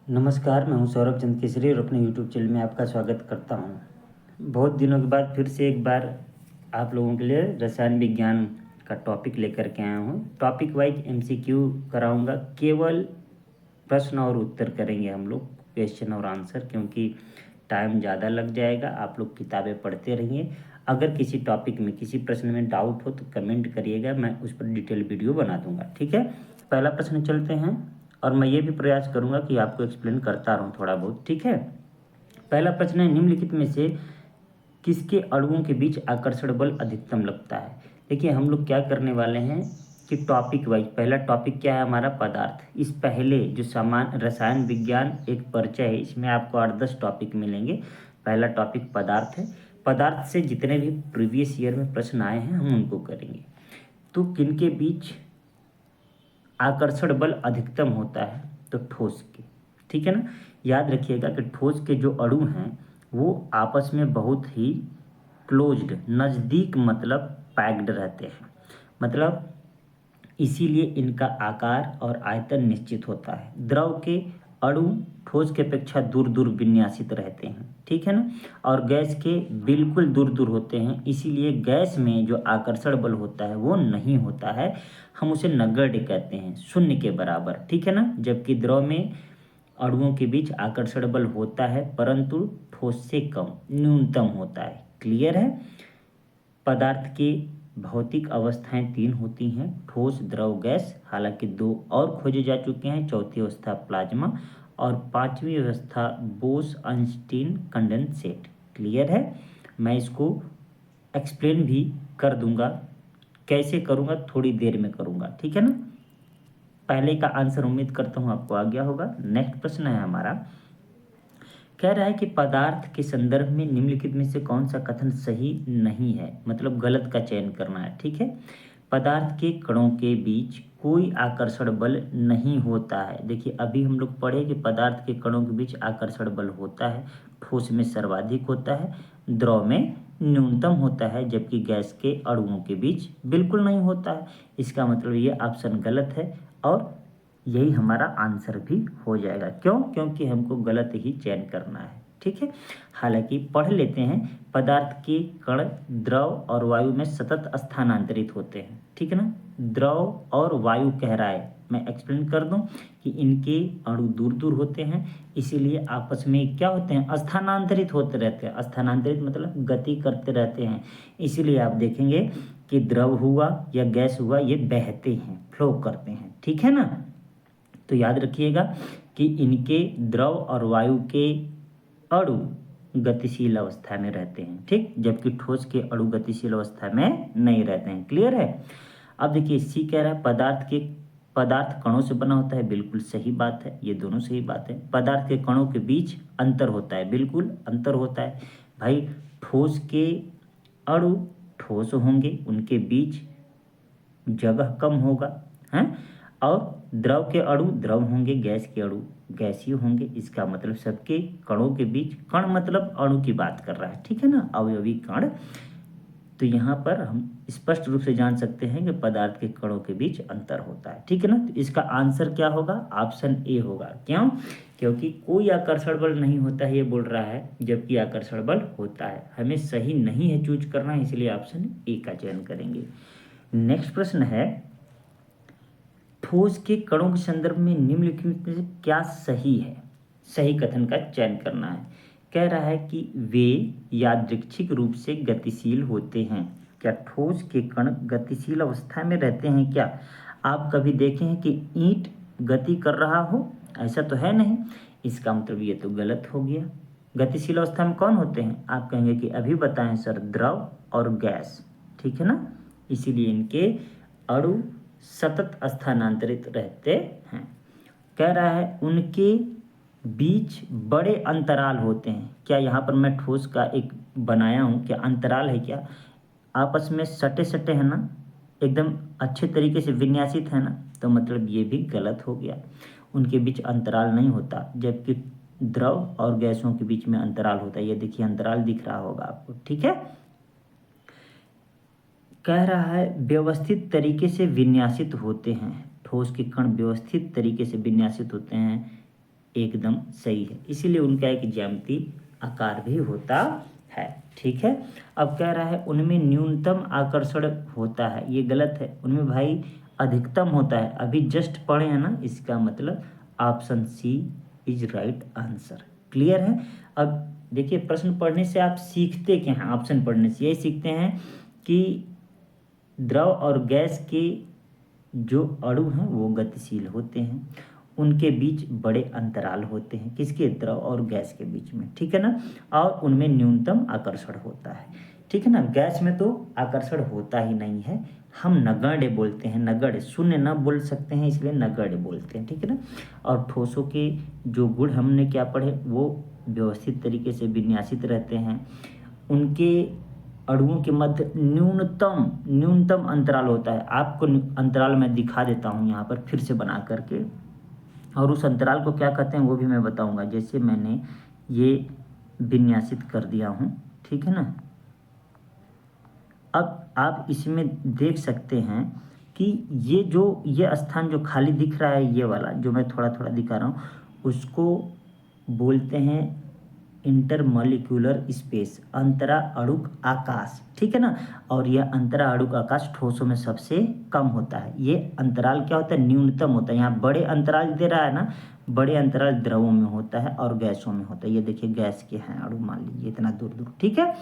नमस्कार, मैं हूं सौरभ चंद केसरी और अपने यूट्यूब चैनल में आपका स्वागत करता हूं। बहुत दिनों के बाद फिर से एक बार आप लोगों के लिए रसायन विज्ञान का टॉपिक लेकर के आया हूं। टॉपिक वाइज एमसीक्यू कराऊंगा, केवल प्रश्न और उत्तर करेंगे हम लोग, क्वेश्चन और आंसर, क्योंकि टाइम ज़्यादा लग जाएगा। आप लोग किताबें पढ़ते रहिए। अगर किसी टॉपिक में किसी प्रश्न में डाउट हो तो कमेंट करिएगा, मैं उस पर डिटेल वीडियो बना दूंगा। ठीक है, पहला प्रश्न चलते हैं और मैं ये भी प्रयास करूंगा कि आपको एक्सप्लेन करता रहूं थोड़ा बहुत। ठीक है, पहला प्रश्न है, निम्नलिखित में से किसके अणुओं के बीच आकर्षण बल अधिकतम लगता है। देखिए, हम लोग क्या करने वाले हैं कि टॉपिक वाइज, पहला टॉपिक क्या है हमारा, पदार्थ। इस पहले जो सामान रसायन विज्ञान एक परिचय है, इसमें आपको 8-10 टॉपिक मिलेंगे। पहला टॉपिक पदार्थ है। पदार्थ से जितने भी प्रीवियस ईयर में प्रश्न आए हैं हम उनको करेंगे। तो किनके बीच आकर्षण बल अधिकतम होता है, तो ठोस के। ठीक है ना, याद रखिएगा कि ठोस के जो अणु हैं वो आपस में बहुत ही क्लोज्ड, नज़दीक, मतलब पैक्ड रहते हैं। मतलब इसीलिए इनका आकार और आयतन निश्चित होता है। द्रव के अणु ठोस के अपेक्षा दूर दूर विन्यासित रहते हैं। ठीक है ना, और गैस के बिल्कुल दूर दूर होते हैं, इसीलिए गैस में जो आकर्षण बल होता है वो नहीं होता है। हम उसे नगण्य कहते हैं, शून्य के बराबर। ठीक है ना, जबकि द्रव में अणुओं के बीच आकर्षण बल होता है, परंतु ठोस से कम, न्यूनतम होता है। क्लियर है। पदार्थ की भौतिक अवस्थाएं 3 होती हैं, ठोस, द्रव, गैस। हालांकि 2 और खोजे जा चुके हैं, चौथी अवस्था प्लाज्मा और 5वीं अवस्था बोस-आइंस्टीन कंडेंसेट। क्लियर है। मैं इसको एक्सप्लेन भी कर दूंगा, कैसे करूंगा थोड़ी देर में करूंगा। ठीक है ना, पहले का आंसर उम्मीद करता हूं आपको आ गया होगा। नेक्स्ट प्रश्न है हमारा, कह रहा है कि पदार्थ के संदर्भ में निम्नलिखित में से कौन सा कथन सही नहीं है, मतलब गलत का चयन करना है। ठीक है, पदार्थ के कणों के बीच कोई आकर्षण बल नहीं होता है। देखिए, अभी हम लोग पढ़े कि पदार्थ के कणों के बीच आकर्षण बल होता है, ठोस में सर्वाधिक होता है, द्रव में न्यूनतम होता है, जबकि गैस के अणुओं के बीच बिल्कुल नहीं होता है। इसका मतलब ये ऑप्शन गलत है और यही हमारा आंसर भी हो जाएगा। क्यों? क्योंकि हमको गलत ही चयन करना है। ठीक है, हालांकि पढ़ लेते हैं। पदार्थ के कण द्रव और वायु में सतत स्थानांतरित होते हैं। ठीक है ना, द्रव और वायु कह रहा है, मैं एक्सप्लेन कर दूं कि इनके अणु दूर दूर होते हैं, इसीलिए आपस में क्या होते हैं, स्थानांतरित होते रहते हैं। स्थानांतरित मतलब गति करते रहते हैं। इसीलिए आप देखेंगे कि द्रव हुआ या गैस हुआ, ये बहते हैं, फ्लो करते हैं। ठीक है ना, तो याद रखिएगा कि इनके द्रव और वायु के अणु गतिशील अवस्था में रहते हैं। ठीक, जबकि ठोस के अणु गतिशील अवस्था में नहीं रहते हैं। क्लियर है। अब देखिए, सी कह रहा है पदार्थ कणों से बना होता है। बिल्कुल सही बात है, ये दोनों सही बात है। पदार्थ के कणों के बीच अंतर होता है, बिल्कुल अंतर होता है भाई। ठोस के अणु ठोस होंगे, उनके बीच जगह कम होगा, हैं, और द्रव के अणु द्रव होंगे, गैस के अणु गैसीय होंगे। इसका मतलब सबके कणों के बीच, कण मतलब अणु की बात कर रहा है। ठीक है ना, अवयवी कण। तो यहाँ पर हम स्पष्ट रूप से जान सकते हैं कि पदार्थ के कणों के बीच अंतर होता है। ठीक है ना, तो इसका आंसर क्या होगा, ऑप्शन ए होगा। क्यों? क्योंकि कोई आकर्षण बल नहीं होता है ये बोल रहा है, जबकि आकर्षण बल होता है। हमें सही नहीं है चूज करना, इसलिए ऑप्शन ए का चयन करेंगे। नेक्स्ट प्रश्न है, ठोस के कणों के संदर्भ में निम्नलिखित में से क्या सही है। सही कथन का चयन करना है। कह रहा है कि वे यादृच्छिक रूप से गतिशील होते हैं। क्या ठोस के कण गतिशील अवस्था में रहते हैं क्या? आप कभी देखे हैं कि ईंट गति कर रहा हो? ऐसा तो है नहीं। इसका मतलब ये तो गलत हो गया। गतिशील अवस्था में कौन होते हैं? आप कहेंगे कि अभी बताएं सर, द्रव और गैस। ठीक है ना, इसीलिए इनके अणु सतत स्थानांतरित रहते हैं। कह रहा है उनके बीच बड़े अंतराल होते हैं। क्या यहाँ पर मैं ठोस का एक बनाया हूँ, क्या अंतराल है क्या? आपस में सटे सटे हैं ना, एकदम अच्छे तरीके से विन्यासित है ना, तो मतलब ये भी गलत हो गया। उनके बीच अंतराल नहीं होता, जबकि द्रव और गैसों के बीच में अंतराल होता है। ये देखिए, अंतराल दिख रहा होगा आपको। ठीक है, कह रहा है व्यवस्थित तरीके से विन्यासित होते हैं। ठोस के कण व्यवस्थित तरीके से विन्यासित होते हैं, एकदम सही है, इसीलिए उनका एक ज्यामितीय आकार भी होता है। ठीक है, अब कह रहा है उनमें न्यूनतम आकर्षण होता है, ये गलत है, उनमें भाई अधिकतम होता है। अभी जस्ट पढ़े हैं ना, इसका मतलब option C is right answer. Clear है। अब देखिए प्रश्न पढ़ने से आप सीखते क्या हैं, ऑप्शन पढ़ने से यही सीखते हैं कि द्रव और गैस के जो अणु हैं वो गतिशील होते हैं, उनके बीच बड़े अंतराल होते हैं, किसके, द्रव और गैस के बीच में, ठीक है ना, और उनमें न्यूनतम आकर्षण होता है। ठीक है ना, गैस में तो आकर्षण होता ही नहीं है, हम नगण्य बोलते हैं, नगण्य, शून्य न बोल सकते हैं इसलिए नगण्य बोलते हैं। ठीक है ना, और ठोसों के जो गुण हमने क्या पढ़े, वो व्यवस्थित तरीके से विन्यासित रहते हैं, उनके अणुओं के मध्य न्यूनतम अंतराल होता है। आपको अंतराल मैं दिखा देता हूँ यहाँ पर फिर से बना करके, और उस अंतराल को क्या कहते हैं वो भी मैं बताऊँगा, जैसे मैंने ये विन्यासित कर दिया हूँ। ठीक है ना, अब आप इसमें देख सकते हैं कि ये स्थान जो खाली दिख रहा है, ये वाला जो मैं थोड़ा थोड़ा दिखा रहा हूँ, उसको बोलते हैं इंटरमॉलिक्यूलर स्पेस, अंतरा अणुक आकाश। ठीक है ना, और यह अंतरा अणुक आकाश ठोसों में सबसे कम होता है। ये अंतराल क्या होता है, न्यूनतम होता है। यहाँ बड़े अंतराल दे रहा है ना, बड़े अंतराल द्रवों में होता है और गैसों में होता है। ये देखिए गैस के हैं अणु, मान लीजिए इतना दूर दूर। ठीक है,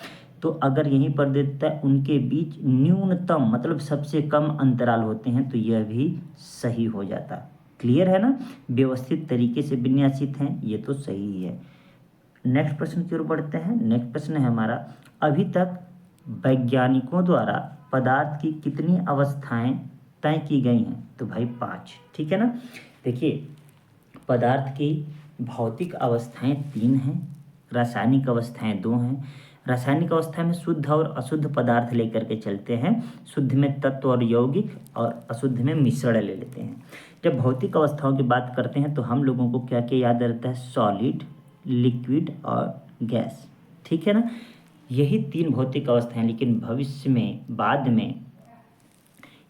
तो अगर यहीं पर देता है उनके बीच न्यूनतम मतलब सबसे कम अंतराल होते हैं, तो यह भी सही हो जाता। क्लियर है ना, व्यवस्थित तरीके से विन्यासित हैं, ये तो सही है। नेक्स्ट प्रश्न की ओर बढ़ते हैं। नेक्स्ट प्रश्न है हमारा, अभी तक वैज्ञानिकों द्वारा पदार्थ की कितनी अवस्थाएं तय की गई हैं, तो भाई 5। ठीक है ना, देखिए पदार्थ की भौतिक अवस्थाएं 3 हैं, रासायनिक अवस्थाएं 2 हैं। रासायनिक अवस्था में शुद्ध और अशुद्ध पदार्थ लेकर के चलते हैं, शुद्ध में तत्व और यौगिक और अशुद्ध में मिश्रण ले लेते हैं। जब भौतिक अवस्थाओं की बात करते हैं तो हम लोगों को क्या क्या याद रहता है, सॉलिड, लिक्विड और गैस। ठीक है ना, यही 3 भौतिक अवस्थाएं, लेकिन भविष्य में बाद में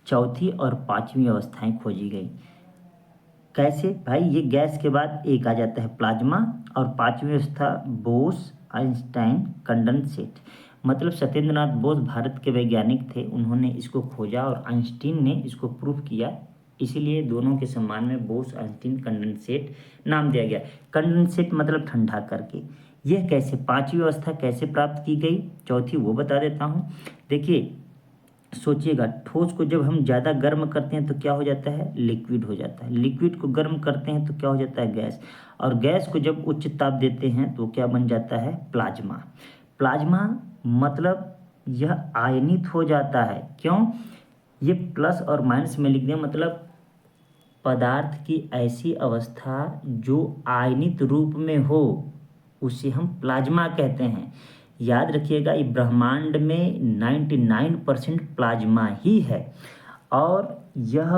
चौथी और 5वीं अवस्थाएं खोजी गई। कैसे भाई, ये गैस के बाद एक आ जाता है प्लाज्मा, और 5वीं अवस्था बोस आइंस्टाइन कंडेंसेट। मतलब सत्येंद्रनाथ बोस भारत के वैज्ञानिक थे, उन्होंने इसको खोजा और आइंस्टीन ने इसको प्रूव किया, इसीलिए दोनों के सम्मान में बोस आइंस्टीन कंडेंसेट नाम दिया गया। कंडेंसेट मतलब ठंडा करके। यह कैसे, 5वीं अवस्था कैसे प्राप्त की गई, चौथी वो बता देता हूँ। देखिए सोचिएगा, ठोस को जब हम ज़्यादा गर्म करते हैं तो क्या हो जाता है, लिक्विड हो जाता है। लिक्विड को गर्म करते हैं तो क्या हो जाता है, गैस। और गैस को जब उच्च ताप देते हैं तो क्या बन जाता है, प्लाज्मा। प्लाज्मा मतलब यह आयनित हो जाता है। क्यों, ये प्लस और माइनस में लिख दिया, मतलब पदार्थ की ऐसी अवस्था जो आयनित रूप में हो उसे हम प्लाज्मा कहते हैं। याद रखिएगा, ये ब्रह्मांड में 99% प्लाज्मा ही है, और यह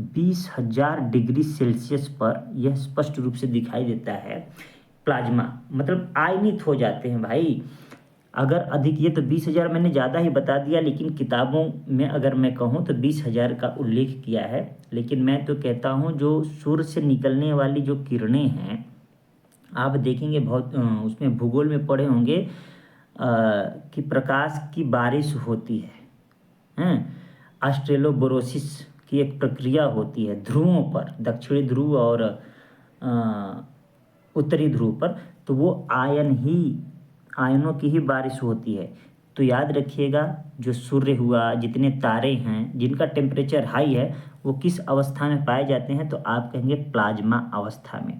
20,000 डिग्री सेल्सियस पर यह स्पष्ट रूप से दिखाई देता है। प्लाज्मा मतलब आयनित हो जाते हैं भाई। अगर अधिक, ये तो 20,000 मैंने ज़्यादा ही बता दिया, लेकिन किताबों में अगर मैं कहूँ तो 20,000 का उल्लेख किया है, लेकिन मैं तो कहता हूँ जो सूर्य से निकलने वाली जो किरणें हैं, आप देखेंगे बहुत उसमें भूगोल में पढ़े होंगे कि प्रकाश की बारिश होती है, ऑस्ट्रेलोबोरोसिस की एक प्रक्रिया होती है ध्रुवों पर, दक्षिणी ध्रुव और उत्तरी ध्रुव पर, तो वो आयनों की ही बारिश होती है। तो याद रखिएगा, जो सूर्य हुआ, जितने तारे हैं जिनका टेम्परेचर हाई है, वो किस अवस्था में पाए जाते हैं, तो आप कहेंगे प्लाज्मा अवस्था में।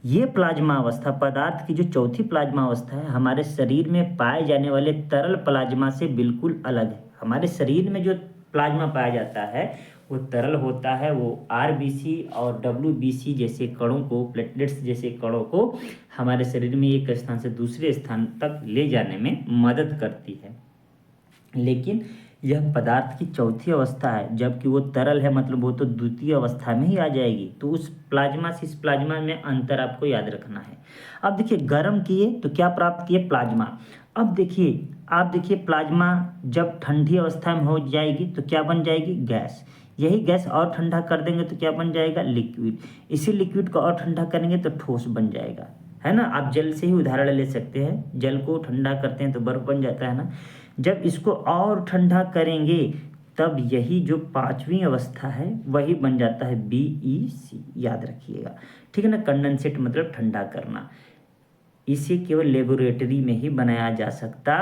ये प्लाज्मा अवस्था पदार्थ की जो चौथी प्लाज्मा अवस्था है, हमारे शरीर में पाए जाने वाले तरल प्लाज्मा से बिल्कुल अलग है। हमारे शरीर में जो प्लाज्मा पाया जाता है वो तरल होता है, वो आरबीसी और डब्ल्यूबीसी जैसे कणों को, प्लेटलेट्स जैसे कणों को हमारे शरीर में एक स्थान से दूसरे स्थान तक ले जाने में मदद करती है। लेकिन यह पदार्थ की चौथी अवस्था है, जबकि वो तरल है, मतलब वो तो द्वितीय अवस्था में ही आ जाएगी। तो उस प्लाज्मा से इस प्लाज्मा में अंतर आपको याद रखना है। अब देखिए गर्म किए तो क्या प्राप्त किए, प्लाज्मा। अब देखिए आप देखिए, प्लाज्मा जब ठंडी अवस्था में हो जाएगी तो क्या बन जाएगी, गैस। यही गैस और ठंडा कर देंगे तो क्या बन जाएगा, लिक्विड। इसी लिक्विड को और ठंडा करेंगे तो ठोस बन जाएगा, है ना। आप जल से ही उदाहरण ले सकते हैं, जल को ठंडा करते हैं तो बर्फ बन जाता है ना। जब इसको और ठंडा करेंगे तब यही जो पांचवी अवस्था है वही बन जाता है BEC, याद रखिएगा, ठीक है ना। कंडेंसेट मतलब ठंडा करना, इसे केवल लेबोरेटरी में ही बनाया जा सकता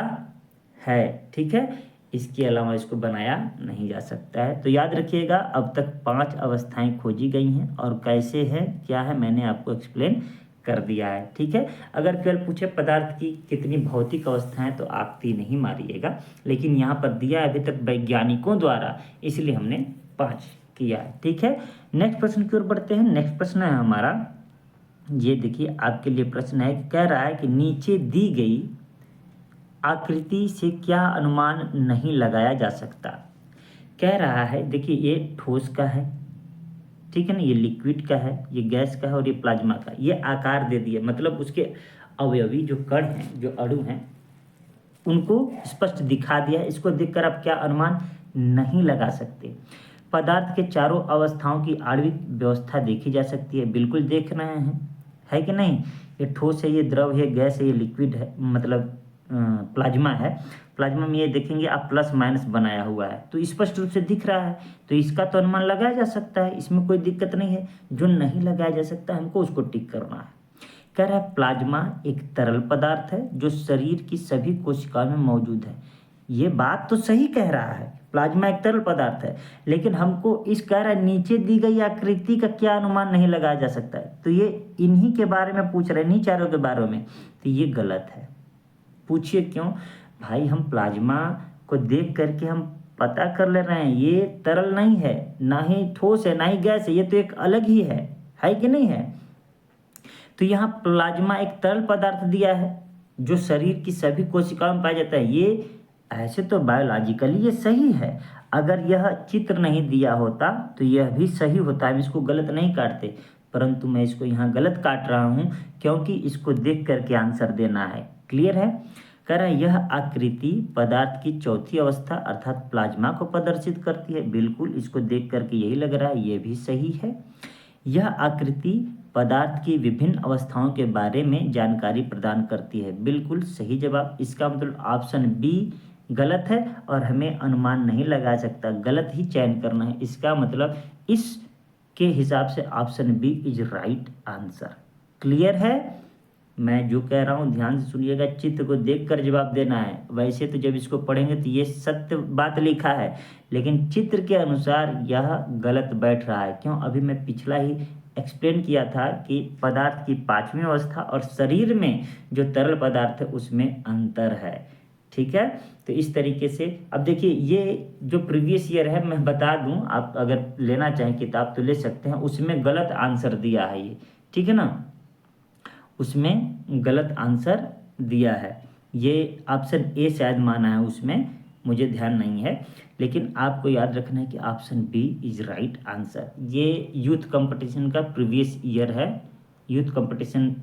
है, ठीक है, इसके अलावा इसको बनाया नहीं जा सकता है। तो याद रखिएगा अब तक 5 अवस्थाएं खोजी गई हैं और कैसे है क्या है मैंने आपको एक्सप्लेन कर दिया है, ठीक है। अगर केवल पूछे पदार्थ की कितनी भौतिक अवस्थाएं तो आप 3 नहीं मारिएगा, लेकिन यहाँ पर दिया है अभी तक वैज्ञानिकों द्वारा, इसलिए हमने 5 किया है, ठीक है। नेक्स्ट प्रश्न की ओर बढ़ते हैं। नेक्स्ट प्रश्न है हमारा, ये देखिए आपके लिए प्रश्न है, कह रहा है कि नीचे दी गई आकृति से क्या अनुमान नहीं लगाया जा सकता। कह रहा है देखिए ये ठोस का है, ठीक है ना, ये लिक्विड का है, ये गैस का है और ये प्लाज्मा का। ये आकार दे दिए, मतलब उसके अवयवी जो कण हैं, जो अणु हैं, उनको स्पष्ट दिखा दिया है। इसको देखकर आप क्या अनुमान नहीं लगा सकते। पदार्थ के चारों अवस्थाओं की आणविक व्यवस्था देखी जा सकती है, बिल्कुल देख रहे हैं, है कि नहीं। ये ठोस है, ये द्रव है, गैस है, ये लिक्विड है, मतलब प्लाज्मा है। प्लाज्मा में ये देखेंगे आप प्लस माइनस बनाया हुआ है तो स्पष्ट रूप से दिख रहा है, तो इसका तो अनुमान लगाया जा सकता है, इसमें कोई दिक्कत नहीं है। जो नहीं लगाया जा सकता हमको उसको टिक करना है। कह रहा है प्लाज्मा एक तरल पदार्थ है जो शरीर की सभी कोशिकाओं में मौजूद है। ये बात तो सही कह रहा है, प्लाज्मा एक तरल पदार्थ है, लेकिन हमको इस कह रहा है नीचे दी गई आकृति का क्या अनुमान नहीं लगाया जा सकता है। तो ये इन्हीं के बारे में पूछ रहे हैं, इन्हीं चारों के बारे में, तो ये गलत है। पूछिए क्यों भाई, हम प्लाज्मा को देख करके हम पता कर ले रहे हैं ये तरल नहीं है, ना ही ठोस है, ना ही गैस है, ये तो एक अलग ही है कि नहीं है। तो यहाँ प्लाज्मा एक तरल पदार्थ दिया है जो शरीर की सभी कोशिकाओं में पाया जाता है। ये ऐसे तो बायोलॉजिकली ये सही है, अगर यह चित्र नहीं दिया होता तो यह भी सही होता, हम इसको गलत नहीं काटते, परंतु मैं इसको यहाँ गलत काट रहा हूँ क्योंकि इसको देख करके आंसर देना है। क्लियर है। कह रहा है यह आकृति पदार्थ की चौथी अवस्था अर्थात प्लाज्मा को प्रदर्शित करती है, बिल्कुल इसको देख करके यही लग रहा है, ये भी सही है। यह आकृति पदार्थ की विभिन्न अवस्थाओं के बारे में जानकारी प्रदान करती है, बिल्कुल सही जवाब। इसका मतलब ऑप्शन बी गलत है और हमें अनुमान नहीं लगा सकता, गलत ही चयन करना है। इसका मतलब इसके हिसाब से option B is right answer. Clear है। मैं जो कह रहा हूँ ध्यान से सुनिएगा, चित्र को देखकर जवाब देना है। वैसे तो जब इसको पढ़ेंगे तो ये सत्य बात लिखा है, लेकिन चित्र के अनुसार यह गलत बैठ रहा है। क्यों, अभी मैं पिछला ही एक्सप्लेन किया था कि पदार्थ की 5वीं अवस्था और शरीर में जो तरल पदार्थ है उसमें अंतर है, ठीक है। तो इस तरीके से अब देखिए ये जो प्रीवियस ईयर है मैं बता दूं, आप अगर लेना चाहें किताब तो ले सकते हैं, उसमें गलत आंसर दिया है ये, ठीक है ना, उसमें गलत आंसर दिया है। ये ऑप्शन ए शायद माना है उसमें, मुझे ध्यान नहीं है, लेकिन आपको याद रखना है कि option B is right answer. ये यूथ कंपटीशन का प्रीवियस ईयर है, यूथ कंपटीशन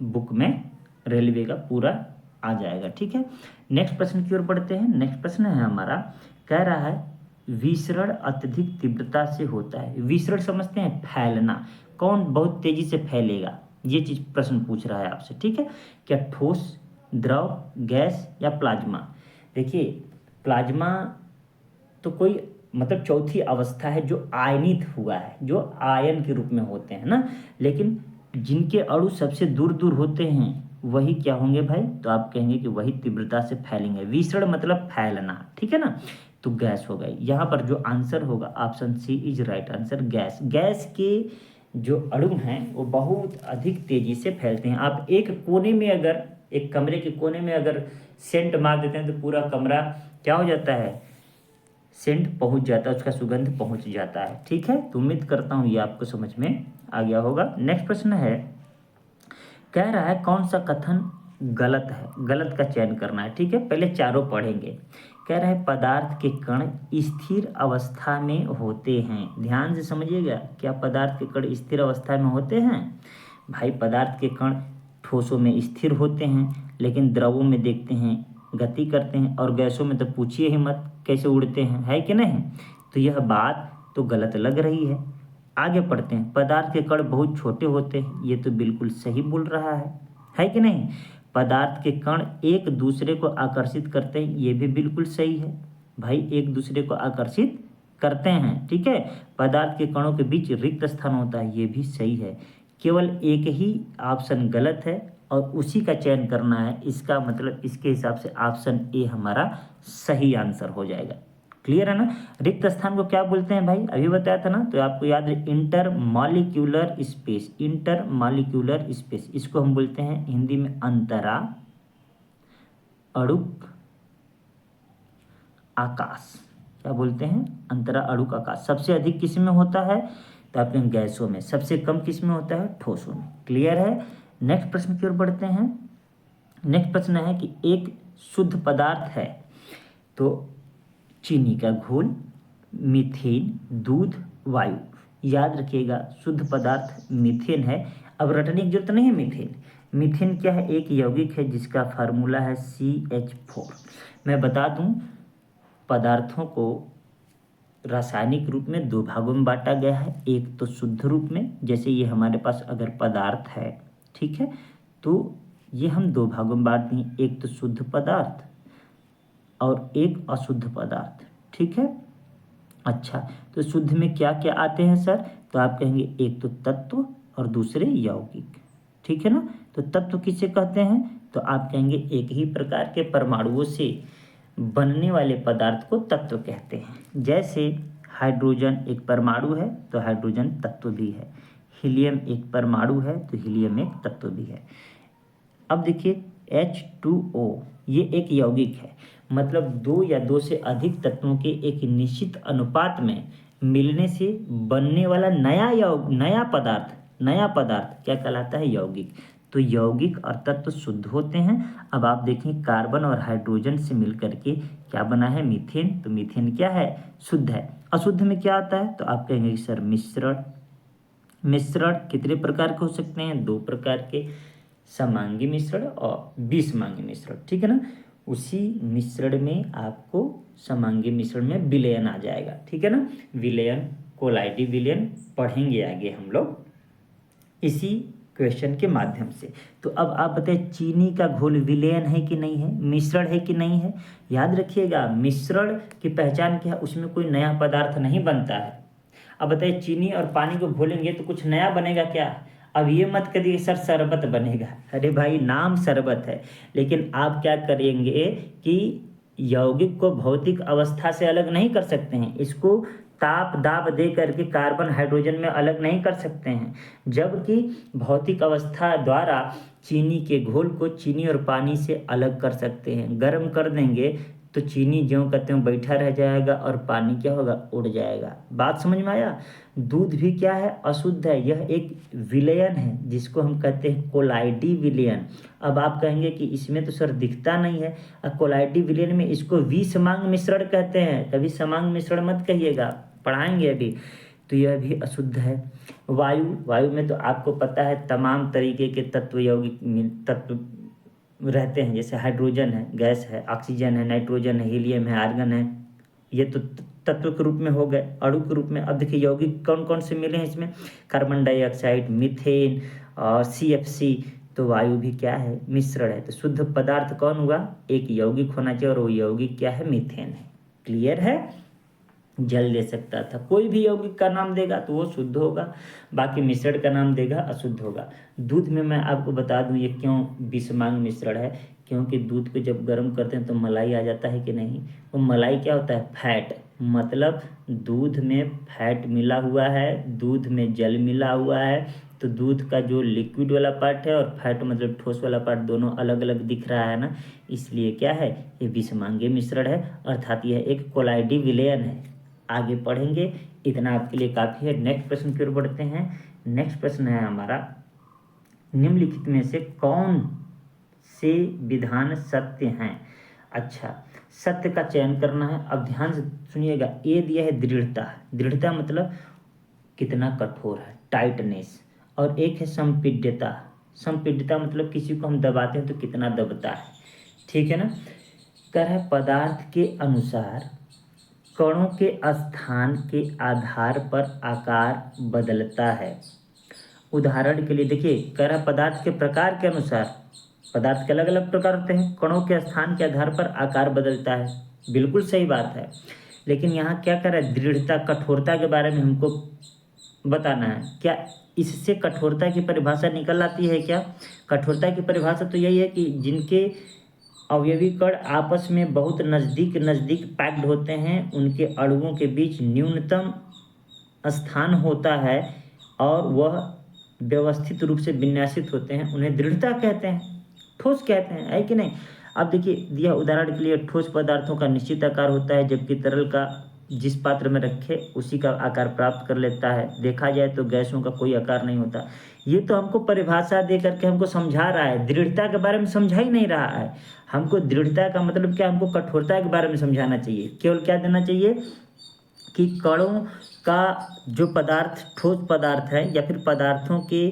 बुक में रेलवे का पूरा आ जाएगा, ठीक है। नेक्स्ट प्रश्न की ओर बढ़ते हैं। नेक्स्ट प्रश्न है हमारा, कह रहा है विसरण अत्यधिक तीव्रता से होता है। विसरण समझते हैं, फैलना, कौन बहुत तेजी से फैलेगा, ये चीज प्रश्न पूछ रहा है आपसे, ठीक है। क्या ठोस, द्रव, गैस या प्लाज्मा। देखिए प्लाज्मा तो कोई मतलब चौथी अवस्था है जो आयनित हुआ है, जो आयन के रूप में होते हैं ना, लेकिन जिनके अणु सबसे दूर दूर होते हैं वही क्या होंगे भाई, तो आप कहेंगे कि वही तीव्रता से फैलेंगे। विसरण मतलब फैलना, ठीक है ना, तो गैस हो गई। यहाँ पर जो आंसर होगा option C is right answer, gas. Gas के जो अणु हैं वो बहुत अधिक तेजी से फैलते हैं। आप एक कोने में अगर, एक कमरे के कोने में अगर सेंट मार देते हैं तो पूरा कमरा क्या हो जाता है, सेंट पहुंच जाता है, उसका सुगंध पहुंच जाता है, ठीक है। तो उम्मीद करता हूं ये आपको समझ में आ गया होगा। नेक्स्ट प्रश्न है, कह रहा है कौन सा कथन गलत है, गलत का चयन करना है, ठीक है। पहले चारों पढ़ेंगे। कह रहा है पदार्थ के कण स्थिर अवस्था में होते हैं। ध्यान से समझिएगा, क्या पदार्थ के कण स्थिर अवस्था में होते हैं। भाई पदार्थ के कण ठोसों में स्थिर होते हैं, लेकिन द्रवों में देखते हैं गति करते हैं, और गैसों में तो पूछिए ही मत कैसे उड़ते हैं, है कि नहीं। तो यह बात तो गलत लग रही है। आगे पढ़ते हैं। पदार्थ के कण बहुत छोटे होते हैं, ये तो बिल्कुल सही बोल रहा है कि नहीं। पदार्थ के कण एक दूसरे को आकर्षित करते हैं, ये भी बिल्कुल सही है भाई, एक दूसरे को आकर्षित करते हैं, ठीक है। पदार्थ के कणों के बीच रिक्त स्थान होता है, ये भी सही है। केवल एक ही ऑप्शन गलत है और उसी का चयन करना है, इसका मतलब इसके हिसाब से ऑप्शन ए हमारा सही आंसर हो जाएगा। क्लियर है ना। रिक्त स्थान को क्या बोलते हैं भाई, अभी बताया था ना, तो आपको याद है inter molecular space. Inter molecular space इसको हम बोलते हैं हिंदी में अंतरा अणुक आकाश। क्या बोलते हैं, अंतरा अणुक आकाश। सबसे अधिक किस में होता है, तो आपके गैसों में। सबसे कम किस में होता है, ठोसों में। क्लियर है। नेक्स्ट प्रश्न की ओर बढ़ते हैं। नेक्स्ट प्रश्न है कि एक शुद्ध पदार्थ है, तो चीनी का घोल, मीथेन, दूध, वायु। याद रखिएगा शुद्ध पदार्थ मीथेन है। अब रटने की जरूरत नहीं है। मीथेन मीथेन क्या है, एक यौगिक है जिसका फार्मूला है CH4। मैं बता दूं, पदार्थों को रासायनिक रूप में दो भागों में बांटा गया है। एक तो शुद्ध रूप में, जैसे ये हमारे पास अगर पदार्थ है, ठीक है, तो ये हम दो भागों में बांट दिए, एक तो शुद्ध पदार्थ और एक अशुद्ध पदार्थ, ठीक है। अच्छा, तो शुद्ध में क्या क्या आते हैं सर, तो आप कहेंगे एक तो तत्व और दूसरे यौगिक, ठीक है ना। तो तत्व किसे कहते हैं, तो आप कहेंगे एक ही प्रकार के परमाणुओं से बनने वाले पदार्थ को तत्व कहते हैं। जैसे हाइड्रोजन एक परमाणु है, तो हाइड्रोजन तत्व भी है। हीलियम एक परमाणु है, तो हीलियम एक तत्व भी है। अब देखिए H2O ये एक यौगिक है, मतलब दो या दो से अधिक तत्वों के एक निश्चित अनुपात में मिलने से बनने वाला नया पदार्थ क्या कहलाता है, यौगिक। तो यौगिक और तत्व शुद्ध होते हैं। अब आप देखें कार्बन और हाइड्रोजन से मिलकर के क्या बना है, मीथेन। तो मीथेन क्या है, शुद्ध है। अशुद्ध में क्या आता है, तो आप कहेंगे सर मिश्रण कितने प्रकार के हो सकते हैं, दो प्रकार के, समांगी मिश्रण और विषमांगी मिश्रण, ठीक है ना। उसी मिश्रण में आपको समांगी मिश्रण में विलयन आ जाएगा, ठीक है ना। विलयन, कोलाइडी विलयन पढ़ेंगे आगे हम लोग इसी क्वेश्चन के माध्यम से। तो अब आप बताइए चीनी का घोल विलयन है कि नहीं है, मिश्रण है कि नहीं है। याद रखिएगा मिश्रण की पहचान क्या है, उसमें कोई नया पदार्थ नहीं बनता है। अब बताइए चीनी और पानी को घोलेंगे तो कुछ नया बनेगा क्या। अब ये मत करिए सर शरबत बनेगा, अरे भाई नाम शरबत है, लेकिन आप क्या करेंगे कि यौगिक को भौतिक अवस्था से अलग नहीं कर सकते हैं, इसको ताप दाब दे करके कार्बन हाइड्रोजन में अलग नहीं कर सकते हैं। जबकि भौतिक अवस्था द्वारा चीनी के घोल को चीनी और पानी से अलग कर सकते हैं। गर्म कर देंगे तो चीनी ज्यों कहते हैं बैठा रह जाएगा और पानी क्या होगा, उड़ जाएगा। बात समझ में आया। दूध भी क्या है, अशुद्ध है, यह एक विलयन है जिसको हम कहते हैं कोलाइडी विलयन। अब आप कहेंगे कि इसमें तो सर दिखता नहीं है, कोलाइडी विलयन में इसको विषमांग मिश्रण कहते हैं, कभी समांग मिश्रण मत कहिएगा, पढ़ाएंगे अभी। तो यह भी अशुद्ध है। वायु में तो आपको पता है तमाम तरीके के तत्व यौगिक तत्व रहते हैं, जैसे हाइड्रोजन है, गैस है, ऑक्सीजन है, नाइट्रोजन है, हीलियम है, आर्गन है। ये तो तत्व के रूप में हो गए। अणु के रूप में अब देखिए यौगिक कौन कौन से मिले हैं इसमें, कार्बन डाइऑक्साइड, मीथेन और CFC। तो वायु भी क्या है, मिश्रण है। तो शुद्ध पदार्थ कौन हुआ, एक यौगिक होना चाहिए और वो यौगिक क्या है, मीथेन है। क्लियर है। जल दे सकता था, कोई भी यौगिक का नाम देगा तो वो शुद्ध होगा, बाकी मिश्रण का नाम देगा अशुद्ध होगा। दूध में मैं आपको बता दूं ये क्यों विषमांग मिश्रण है, क्योंकि दूध को जब गर्म करते हैं तो मलाई आ जाता है कि नहीं। वो मलाई क्या होता है, फैट, मतलब दूध में फैट मिला हुआ है, दूध में जल मिला हुआ है। तो दूध का जो लिक्विड वाला पार्ट है और फैट मतलब ठोस वाला पार्ट दोनों अलग अलग दिख रहा है ना, इसलिए क्या है, ये विषमांगी मिश्रण है, अर्थात यह एक कोलाइडी विलयन है। आगे पढ़ेंगे, इतना आपके लिए काफ़ी है। नेक्स्ट प्रश्न की ओर बढ़ते हैं। नेक्स्ट प्रश्न है हमारा, निम्नलिखित में से कौन से विधान सत्य हैं। अच्छा, सत्य का चयन करना है। अब ध्यान से सुनिएगा, ए दिया है दृढ़ता मतलब कितना कठोर है, टाइटनेस। और एक है संपीड्यता मतलब किसी को हम दबाते हैं तो कितना दबता है, ठीक है ना। कह रहा है पदार्थ के अनुसार कणों के स्थान के आधार पर आकार बदलता है। उदाहरण के लिए देखिए, कह रहा पदार्थ के प्रकार के अनुसार, पदार्थ के अलग अलग प्रकार होते हैं, कणों के स्थान के आधार पर आकार बदलता है। बिल्कुल सही बात है, लेकिन यहाँ क्या कर रहा है, दृढ़ता कठोरता के बारे में हमको बताना है। क्या इससे कठोरता की परिभाषा निकल आती है क्या? कठोरता की परिभाषा तो यही है कि जिनके अवयवी कण आपस में बहुत नज़दीक नज़दीक पैक्ड होते हैं, उनके अणुओं के बीच न्यूनतम स्थान होता है और वह व्यवस्थित रूप से विन्यासित होते हैं, उन्हें दृढ़ता कहते हैं, ठोस कहते हैं, है कि नहीं। अब देखिए दिया उदाहरण के लिए, ठोस पदार्थों का निश्चित आकार होता है, जबकि तरल का जिस पात्र में रखे उसी का आकार प्राप्त कर लेता है। देखा जाए तो गैसों का कोई आकार नहीं होता। ये तो हमको परिभाषा दे करके हमको समझा रहा है, दृढ़ता के बारे में समझा ही नहीं रहा है। हमको दृढ़ता का मतलब क्या, हमको कठोरता के बारे में समझाना चाहिए। केवल क्या देना चाहिए कि कणों का जो पदार्थ ठोस पदार्थ है या फिर पदार्थों के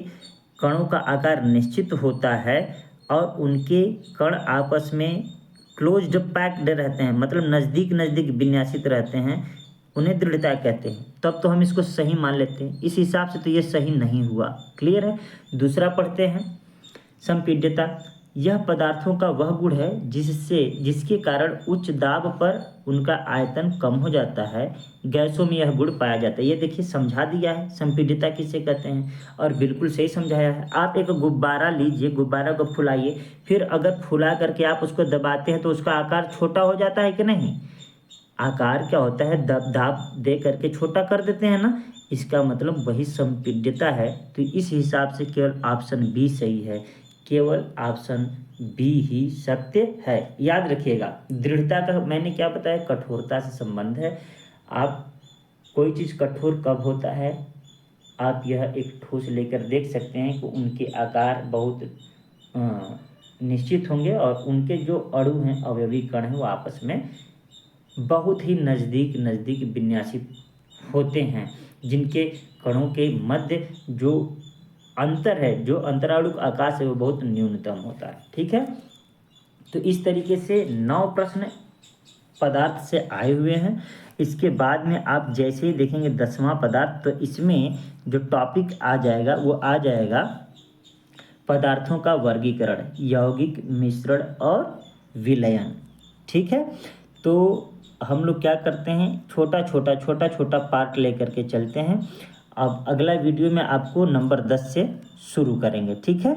कणों का आकार निश्चित होता है और उनके कण आपस में क्लोज्ड पैक्ड रहते हैं, मतलब नज़दीक नज़दीक विन्यासित रहते हैं, उन्हें दृढ़ता कहते हैं। तब तो हम इसको सही मान लेते हैं। इस हिसाब से तो ये सही नहीं हुआ। क्लियर है। दूसरा पढ़ते हैं, संपीड्यता। यह पदार्थों का वह गुण है जिसके कारण उच्च दाब पर उनका आयतन कम हो जाता है। गैसों में यह गुण पाया जाता है। ये देखिए समझा दिया है संपीड्यता किसे कहते हैं, और बिल्कुल सही समझाया है। आप एक गुब्बारा लीजिए, गुब्बारा को फुलाइए, फिर अगर फुला करके आप उसको दबाते हैं तो उसका आकार छोटा हो जाता है कि नहीं। आकार क्या होता है, दाब दे करके छोटा कर देते हैं ना, इसका मतलब वही संपीड्यता है। तो इस हिसाब से केवल ऑप्शन बी सही है, केवल ऑप्शन बी ही सत्य है। याद रखिएगा, दृढ़ता का मैंने क्या बताया, कठोरता से संबंध है। आप कोई चीज़ कठोर कब होता है, आप यह एक ठोस लेकर देख सकते हैं कि उनके आकार बहुत निश्चित होंगे और उनके जो अणु हैं, अवयवी कण हैं, वो आपस में बहुत ही नज़दीक नज़दीक विन्यासित होते हैं, जिनके कणों के मध्य जो अंतर है, जो अंतराणु आकाश है, वो बहुत न्यूनतम होता है। ठीक है। तो इस तरीके से 9 प्रश्न पदार्थ से आए हुए हैं। इसके बाद में आप जैसे ही देखेंगे 10वां पदार्थ, तो इसमें जो टॉपिक आ जाएगा वो आ जाएगा पदार्थों का वर्गीकरण, यौगिक, मिश्रण और विलयन। ठीक है। तो हम लोग क्या करते हैं, छोटा छोटा पार्ट लेकर के चलते हैं। अब अगला वीडियो में आपको नंबर 10 से शुरू करेंगे। ठीक है।